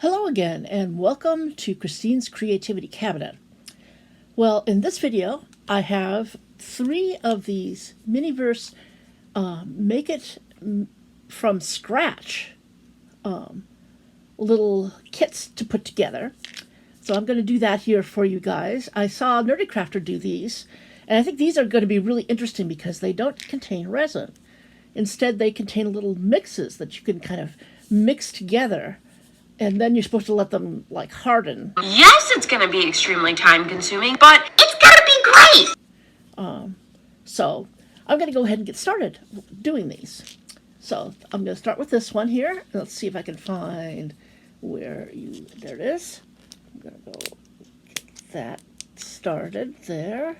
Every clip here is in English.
Hello again, and welcome to Christine's Creativity Cabinet. Well, in this video, I have 3 of these Miniverse Make It from Scratch little kits to put together. So I'm going to do that here for you guys. I saw Nerdy Crafter do these, and I think these are going to be really interesting because they don't contain resin. Instead, they contain little mixes that you can kind of mix together. And then you're supposed to let them, like, harden. Yes, it's going to be extremely time-consuming, but it's going to be great! So I'm going to go ahead and get started doing these. So I'm going to start with this one here. Let's see if I can find there it is. I'm going to go get that started there.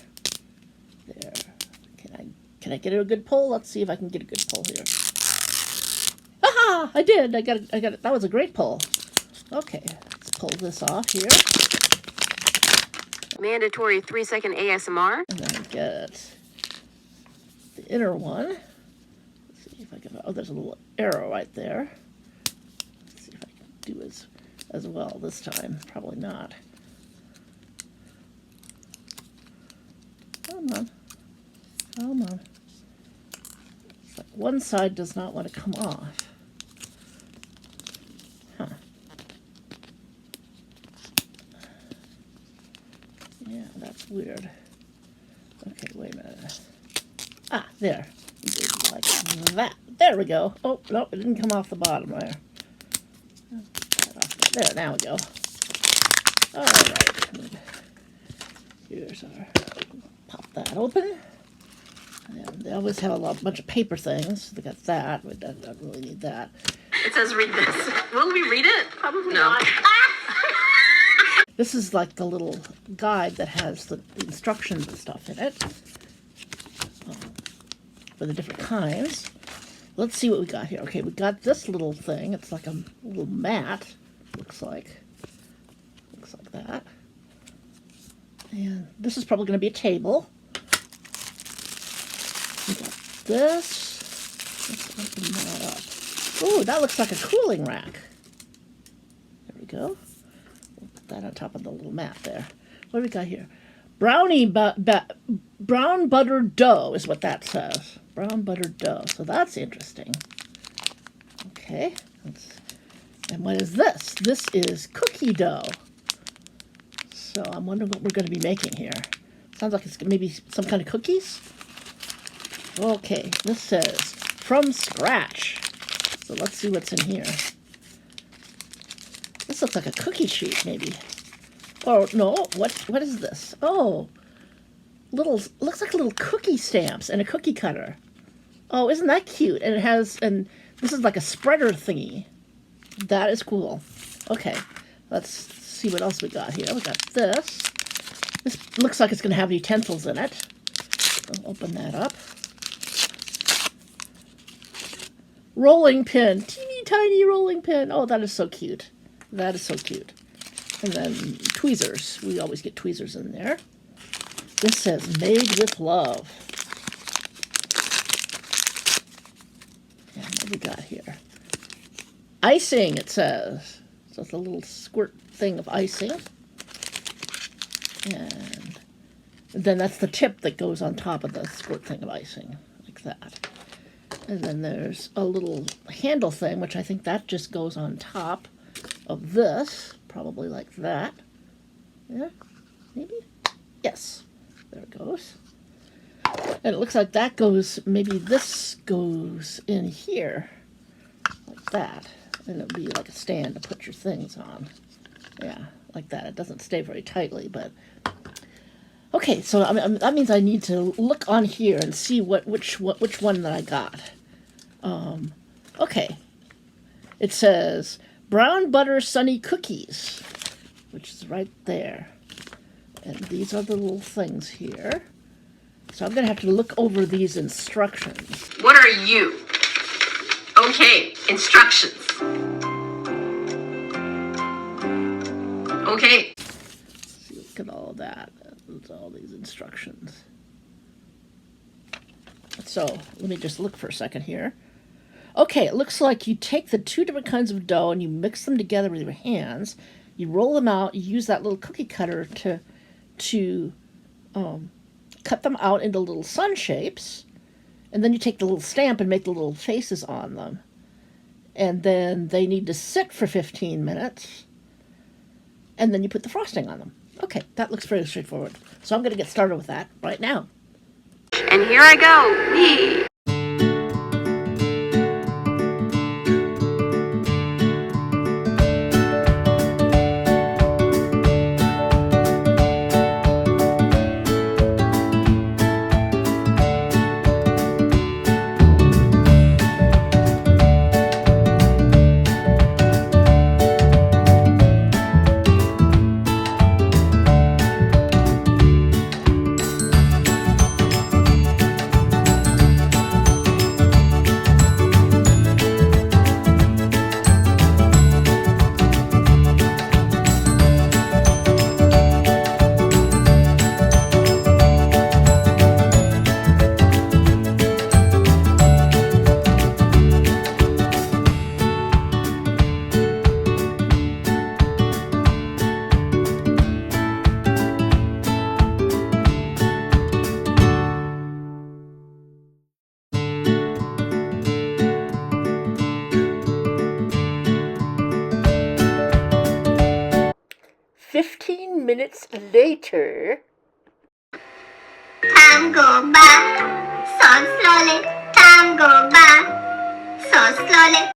There. Can I get a good pull? Let's see if I can get a good pull here. Aha! I did. I got it. That was a great pull. Okay, let's pull this off here. Mandatory 3-second ASMR. And then get the inner one. Let's see if I can, oh, there's a little arrow right there. Let's see if I can do as well this time. Probably not. Come on. Come on. It's like one side does not want to come off. Huh. Yeah, that's weird. Okay, wait a minute. Ah, there. Like that. There we go. Oh, no, it didn't come off the bottom there. There, now we go. All right. Here's our... Pop that open. And they always have a bunch of paper things. They got that. We don't really need that. It says read this. Will we read it? Probably not. This is like the little guide that has the instructions and stuff in it for the different kinds. Let's see what we got here. Okay, we got this little thing. It's like a little mat. Looks like that. And this is probably going to be a table. We got this. Let's open that up. Ooh, that looks like a cooling rack. There we go. That on top of the little mat there. What do we got here? Brown butter dough is what that says. Brown butter dough. So that's interesting. Okay. And what is this? This is cookie dough. So I'm wondering what we're going to be making here. Sounds like it's maybe some kind of cookies. Okay. This says from scratch. So let's see what's in here. This looks like a cookie sheet, maybe. Oh, no, what is this? Oh, looks like little cookie stamps and a cookie cutter. Oh, isn't that cute? And this is like a spreader thingy. That is cool. Okay, let's see what else we got here. We got this. This looks like it's going to have utensils in it. I'll open that up. Rolling pin. Teeny tiny rolling pin. Oh, that is so cute. That is so cute. And then tweezers. We always get tweezers in there. This says made with love. And what do we got here? Icing, it says. So it's a little squirt thing of icing. And then that's the tip that goes on top of the squirt thing of icing. Like that. And then there's a little handle thing, which I think that just goes on top of this, probably like that. Yeah, maybe? Yes, there it goes. And it looks like that goes, maybe this goes in here, like that. And it'll be like a stand to put your things on. Yeah, like that. It doesn't stay very tightly, but... Okay, so that means I need to look on here and see which one that I got. Okay. It says... Brown butter sunny cookies, which is right there. And these are the little things here. So I'm going to have to look over these instructions. What are you? Okay, instructions. Okay. Let's see, look at all of that. There's all these instructions. So let me just look for a second here. Okay, it looks like you take the two different kinds of dough and you mix them together with your hands. You roll them out. You use that little cookie cutter to cut them out into little sun shapes, and then you take the little stamp and make the little faces on them. And then they need to sit for 15 minutes, and then you put the frosting on them. Okay, that looks very straightforward. So I'm going to get started with that right now. And here I go. Yee. 15 minutes later. Time go by so slowly. Time go by so slowly.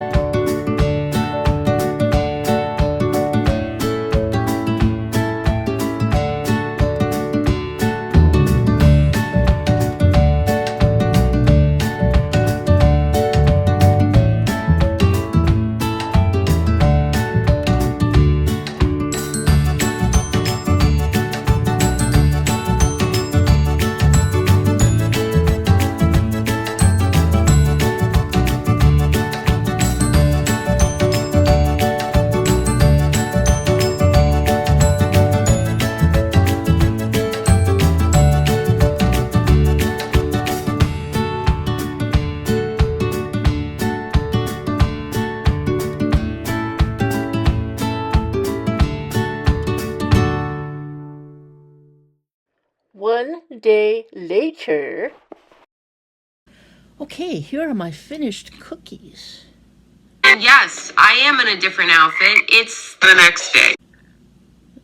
One day later. Okay, here are my finished cookies. And yes, I am in a different outfit. It's the next day.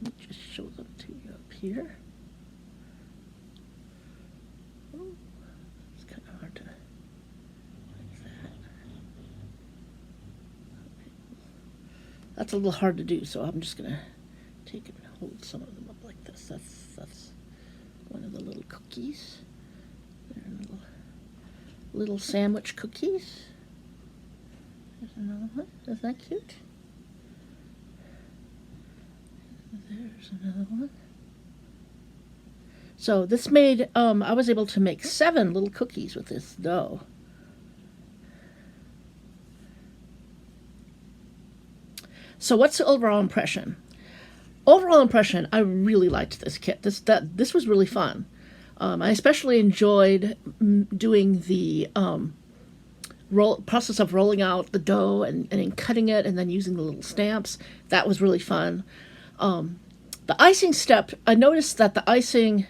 Let me just show them to you up here. Oh, it's kind of hard to like that. That's a little hard to do, so I'm just gonna take and hold some of them up like this. That's one of the little cookies. They're little sandwich cookies. There's another one. Isn't that cute? There's another one. So this made, I was able to make 7 little cookies with this dough. So what's the overall impression? Overall impression, I really liked this kit. This was really fun. I especially enjoyed doing the process of rolling out the dough and cutting it and then using the little stamps. That was really fun. The icing step, I noticed that the icing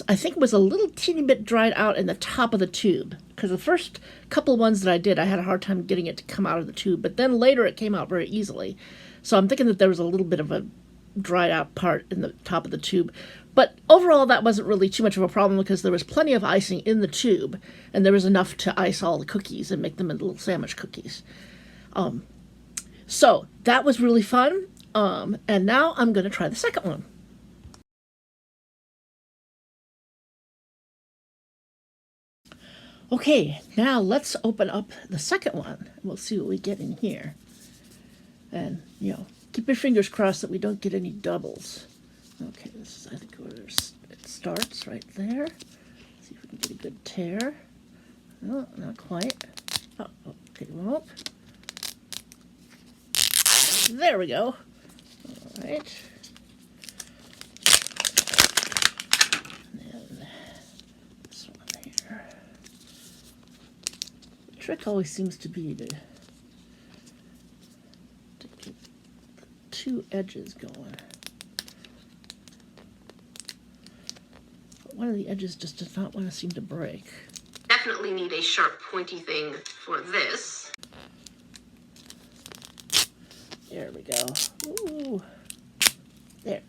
I think was a little teeny bit dried out in the top of the tube. Because the first couple ones that I did, I had a hard time getting it to come out of the tube. But then later it came out very easily. So I'm thinking that there was a little bit of a dried out part in the top of the tube. But overall, that wasn't really too much of a problem because there was plenty of icing in the tube. And there was enough to ice all the cookies and make them into little sandwich cookies. So that was really fun. And now I'm going to try the second one. Okay, now let's open up the second one. We'll see what we get in here. And, keep your fingers crossed that we don't get any doubles. Okay, this is, I think, where it starts right there. See if we can get a good tear. No, not quite. Oh, okay, well. There we go. All right. And then this one here. trick always seems to be to get the two edges going. But one of the edges just does not want to seem to break. Definitely need a sharp, pointy thing for this. There we go. Ooh. There.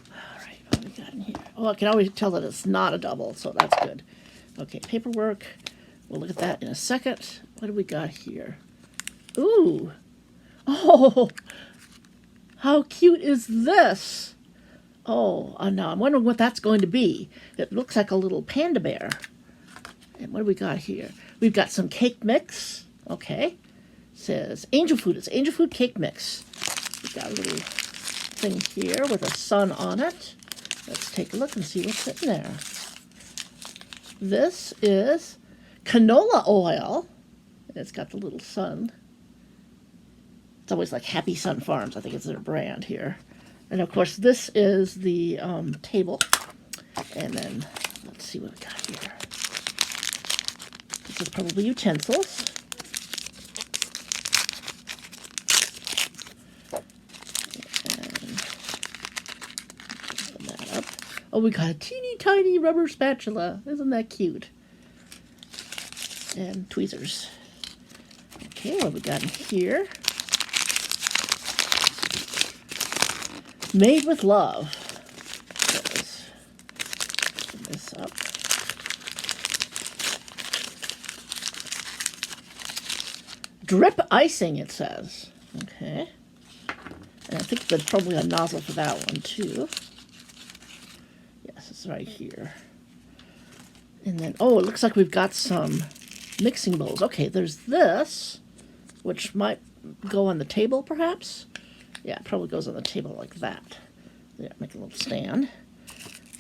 All right, what do we got in here? Oh, I can always tell that it's not a double, so that's good. Okay, paperwork. We'll look at that in a second. What do we got here? Ooh. Oh, how cute is this? Oh, now I'm wondering what that's going to be. It looks like a little panda bear. And what do we got here? We've got some cake mix. Okay. Says angel food. It's angel food cake mix. We've got a little thing here with a sun on it. Let's take a look and see what's in there. This is canola oil. It's got the little sun. It's always like Happy Sun Farms. I think it's their brand here. And of course, this is the table. And then let's see what we got here. This is probably utensils. Oh, we got a teeny tiny rubber spatula. Isn't that cute? And tweezers. Okay, what we got in here? Made with love. Let's open this up. Drip icing, it says. Okay. And I think there's probably a nozzle for that one, too. It's right here. And then, oh, it looks like we've got some mixing bowls. Okay, there's this, which might go on the table, perhaps. Yeah, it probably goes on the table like that. Yeah, make a little stand.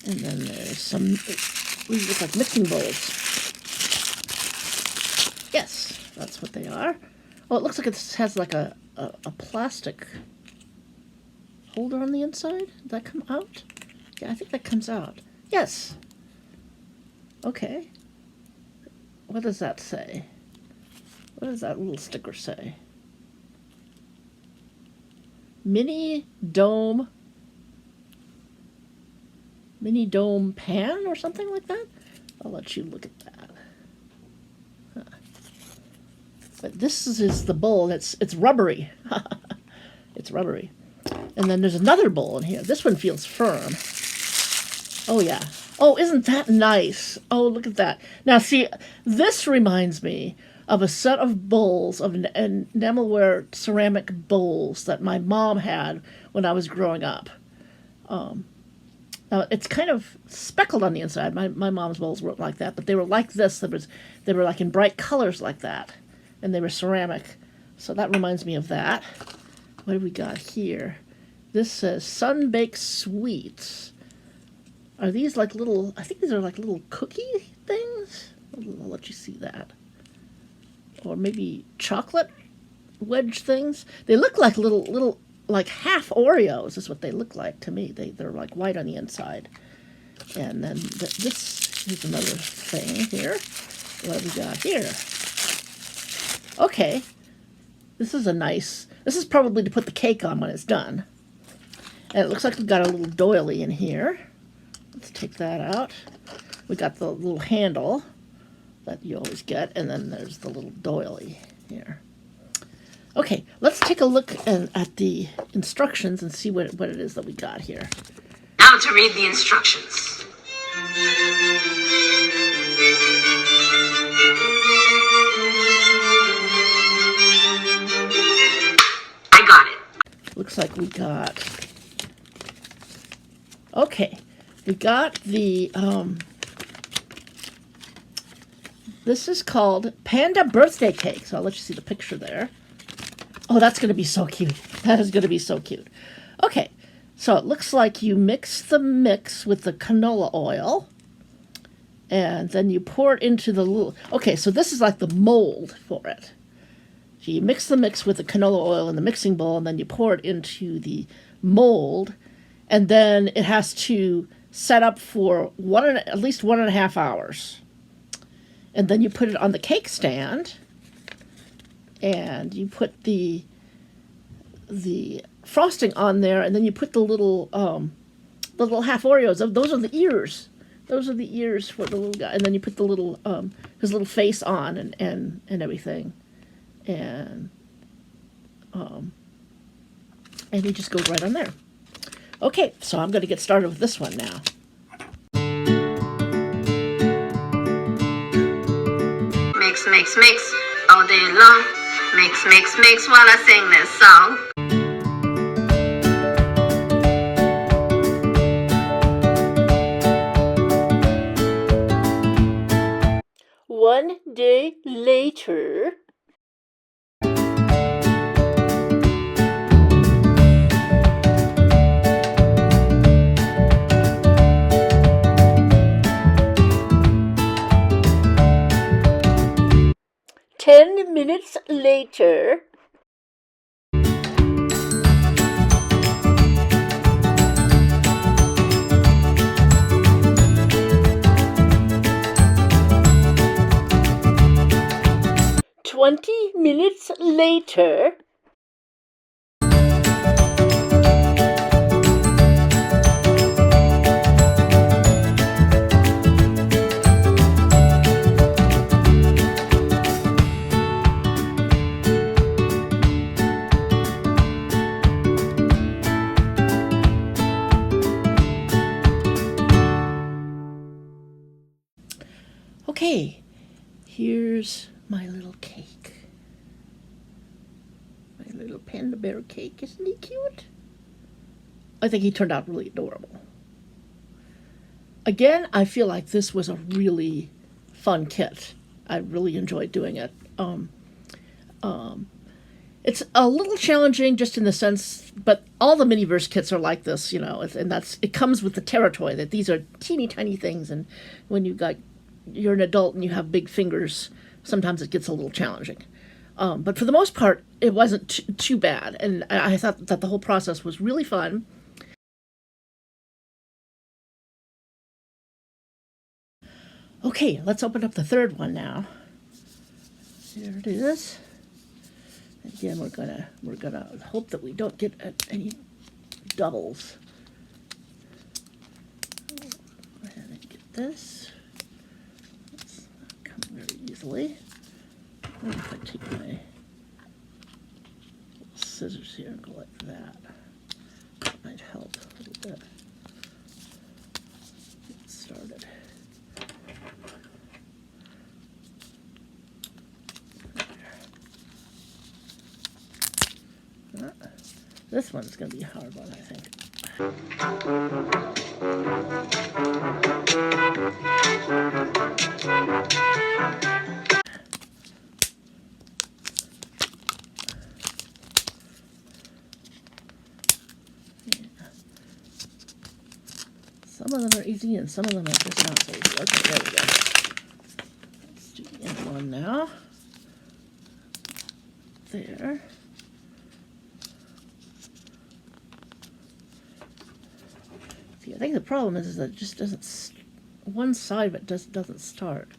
And then there's some, these look like mixing bowls. Yes, that's what they are. Oh, it looks like it has like a plastic holder on the inside. Did that come out? Yeah, I think that comes out. Yes. Okay. What does that say? What does that little sticker say? Mini dome pan or something like that? I'll let you look at that. Huh. But this is the bowl. It's rubbery. It's rubbery. And then there's another bowl in here. This one feels firm. Oh, yeah. Oh, isn't that nice? Oh, look at that. Now, see, this reminds me of a set of bowls, of enamelware ceramic bowls that my mom had when I was growing up. Now, it's kind of speckled on the inside. My mom's bowls weren't like that, but they were like this. They were like in bright colors like that, and they were ceramic. So that reminds me of that. What do we got here? This says Sun-Baked Sweets. Are these like little, I think these are like little cookie things? I'll let you see that. Or maybe chocolate wedge things. They look like little like half Oreos is what they look like to me. They're like white on the inside. And then this is another thing here. What have we got here? Okay. This is probably to put the cake on when it's done. And it looks like we've got a little doily in here. Let's take that out. We got the little handle that you always get, and then there's the little doily here. Okay, let's take a look at the instructions and see what it is that we got here. Now to read the instructions. I got it. Looks like we got... Okay, we got the... This is called Panda Birthday Cake. So I'll let you see the picture there. Oh, that's going to be so cute. That is going to be so cute. Okay, so it looks like you mix the mix with the canola oil. And then you pour it into the little... Okay, so this is like the mold for it. So you mix the mix with the canola oil in the mixing bowl, and then you pour it into the mold. And then it has to set up for at least 1.5 hours. And then you put it on the cake stand, and you put the frosting on there, and then you put the little half Oreos. Those are the ears. Those are the ears for the little guy. And then you put the little his little face on and everything, and he just goes right on there. Okay, so I'm going to get started with this one now. Mix, mix, mix all day long. Mix, mix, mix while I sing this song. One day later. Ten minutes later. 20 minutes later. Okay, here's my little cake. My little panda bear cake. Isn't he cute? I think he turned out really adorable. Again, I feel like this was a really fun kit. I really enjoyed doing it. It's a little challenging just in the sense, but all the Miniverse kits are like this, you know, and it comes with the territory that these are teeny tiny things, and when you're an adult and you have big fingers, sometimes it gets a little challenging. But for the most part, it wasn't too bad, and I thought that the whole process was really fun. Okay, let's open up the third one now. Here it is. Again, we're gonna hope that we don't get any doubles. Go ahead and get this. It's not coming very easily. Maybe if I take my scissors here and go like that, that might help a little bit. Get started. This one's going to be a hard one, I think. Yeah. Some of them are easy and some of them are just not so easy. Okay, there we go. Let's do the end one now. There. I think the problem is that it just doesn't, one side of it doesn't start.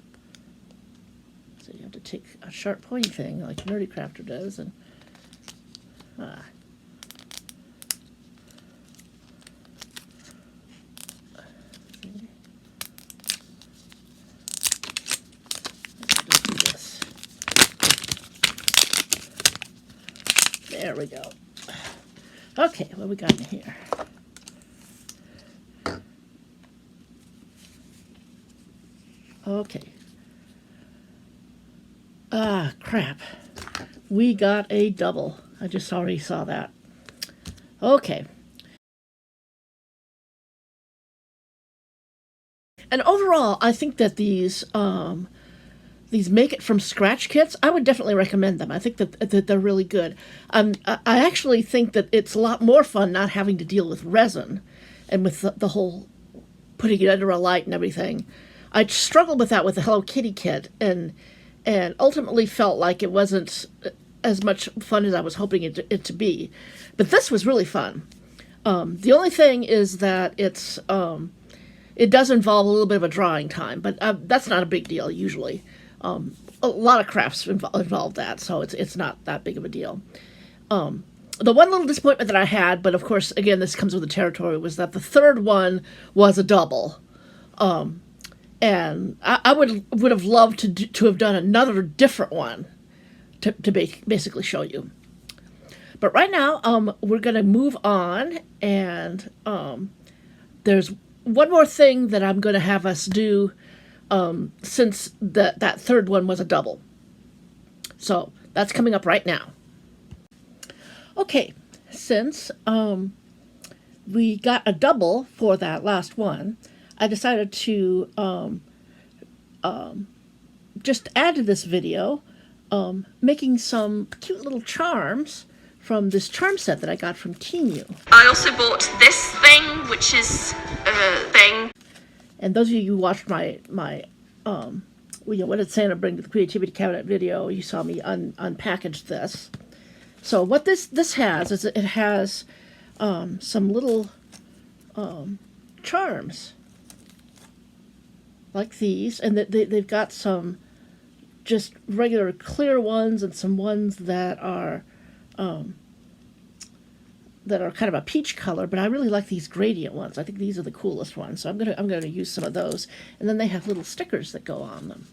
So you have to take a sharp pointy thing like Nerdy Crafter does and just do this. There we go. Okay, what we got in here? Okay. Ah, crap. We got a double. I just already saw that. Okay. And overall, I think that these make it from scratch kits, I would definitely recommend them. I think that they're really good. I actually think that it's a lot more fun not having to deal with resin and with the whole putting it under a light and everything. I struggled with that with the Hello Kitty kit, and ultimately felt like it wasn't as much fun as I was hoping it to be. But this was really fun. The only thing is that it does involve a little bit of a drawing time, but that's not a big deal usually. A lot of crafts involve that, so it's not that big of a deal. The one little disappointment that I had, but of course, again, this comes with the territory, was that the third one was a double. And I would have loved to have done another different one to basically show you. But right now, we're going to move on, and there's one more thing that I'm going to have us do since that third one was a double. So that's coming up right now. Okay, since we got a double for that last one, I decided to just add to this video making some cute little charms from this charm set that I got from Temu. I also bought this thing, which is a thing. And those of you who watched my what did Santa bring to the Creativity Cabinet video, you saw me unpackage this. So what this has is it has some little charms like these, and they've got some just regular clear ones and some ones that are kind of a peach color, but I really like these gradient ones. I think these are the coolest ones, so I'm gonna use some of those. And then they have little stickers that go on them.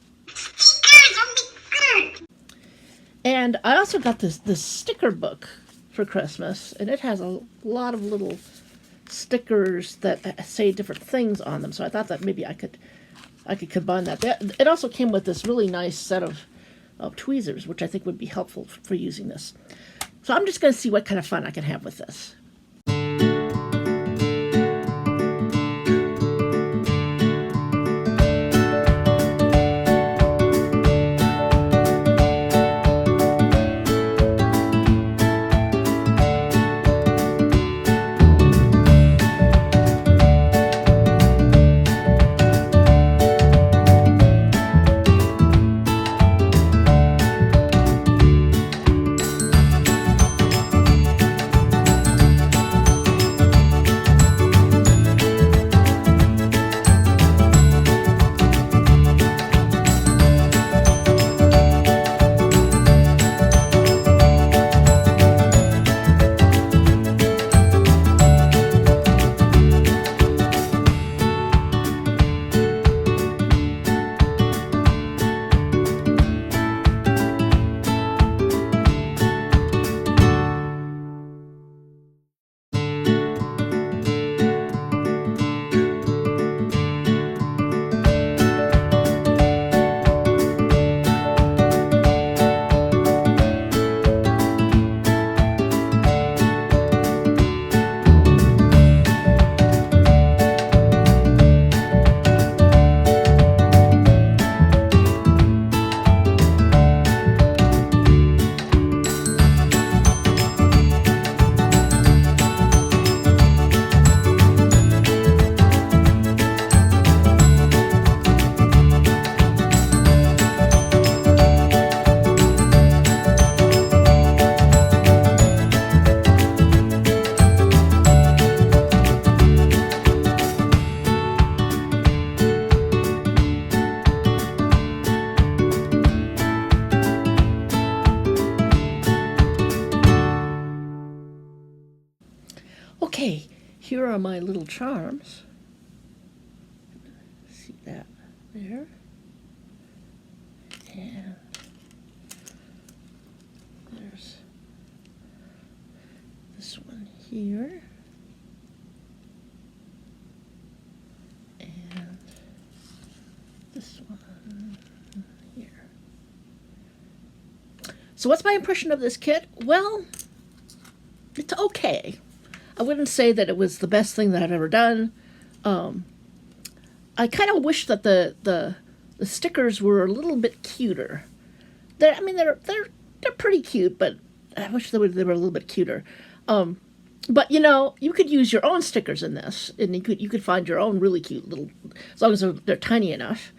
And I also got this sticker book for Christmas, and it has a lot of little stickers that say different things on them. So I thought that maybe I could combine that. It also came with this really nice set of tweezers, which I think would be helpful for using this. So I'm just going to see what kind of fun I can have with this. Okay, here are my little charms. See that there? And there's this one here. And this one here. So what's my impression of this kit? Well, it's okay. I wouldn't say that it was the best thing that I've ever done. I kind of wish that the stickers were a little bit cuter. They're pretty cute, but I wish they were a little bit cuter. But you know, you could use your own stickers in this, and you could find your own really cute little, as long as they're tiny enough.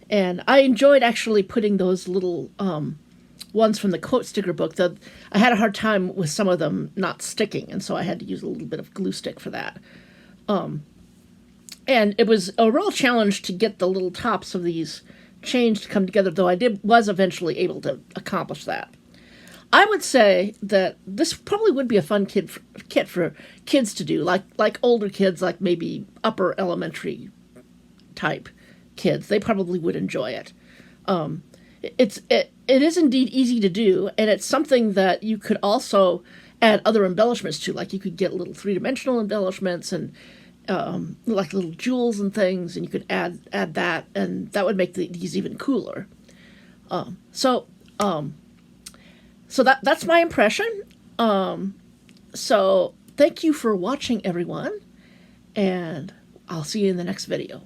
And I enjoyed actually putting those little ones from the quote sticker book. I had a hard time with some of them not sticking, and so I had to use a little bit of glue stick for that. And it was a real challenge to get the little tops of these change to come together, though was eventually able to accomplish that. I would say that this probably would be a fun kit for kids to do, like older kids, like maybe upper elementary type kids. They probably would enjoy it. It is indeed easy to do, and it's something that you could also add other embellishments to. Like you could get little 3-dimensional embellishments and like little jewels and things, and you could add that, and that would make these even cooler. So that's my impression. So thank you for watching, everyone, and I'll see you in the next video.